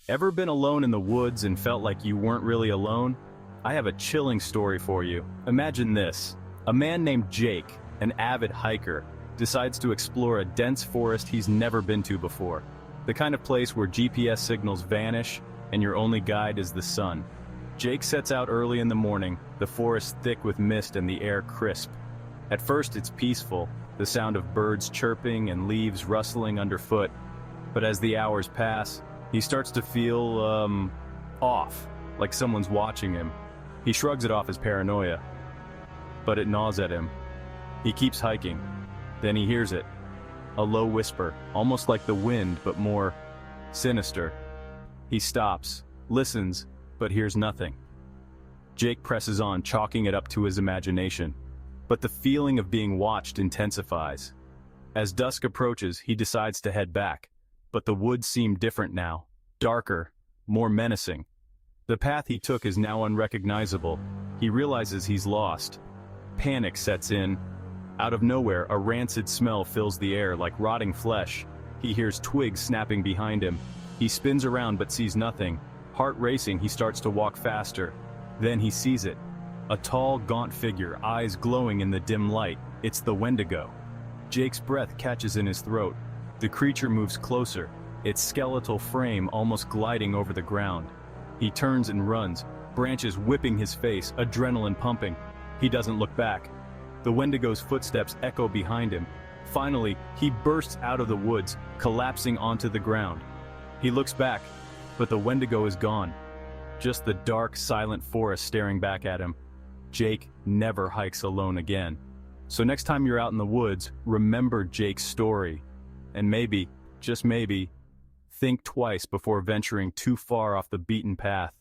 Ever been alone in the woods and felt like you weren't really alone? I have a chilling story for you. Imagine this. A man named Jake, an avid hiker, decides to explore a dense forest he's never been to before. The kind of place where GPS signals vanish and your only guide is the sun. Jake sets out early in the morning, the forest thick with mist and the air crisp. At first it's peaceful, the sound of birds chirping and leaves rustling underfoot. But as the hours pass, he starts to feel, off, like someone's watching him. He shrugs it off as paranoia, but it gnaws at him. He keeps hiking. Then he hears it. A low whisper, almost like the wind, but more sinister. He stops, listens, but hears nothing. Jake presses on, chalking it up to his imagination. But the feeling of being watched intensifies. As dusk approaches, he decides to head back. But the woods seem different now, darker, more menacing. The path he took is now unrecognizable. He realizes he's lost. Panic sets in. Out of nowhere, a rancid smell fills the air like rotting flesh. He hears twigs snapping behind him. He spins around but sees nothing. Heart racing, he starts to walk faster. Then he sees it. A tall, gaunt figure, eyes glowing in the dim light. It's the Wendigo. Jake's breath catches in his throat. The creature moves closer, its skeletal frame almost gliding over the ground. He turns and runs, branches whipping his face, adrenaline pumping. He doesn't look back. The Wendigo's footsteps echo behind him. Finally, he bursts out of the woods, collapsing onto the ground. He looks back, but the Wendigo is gone. Just the dark, silent forest staring back at him. Jake never hikes alone again. So next time you're out in the woods, remember Jake's story. And maybe, just maybe, think twice before venturing too far off the beaten path.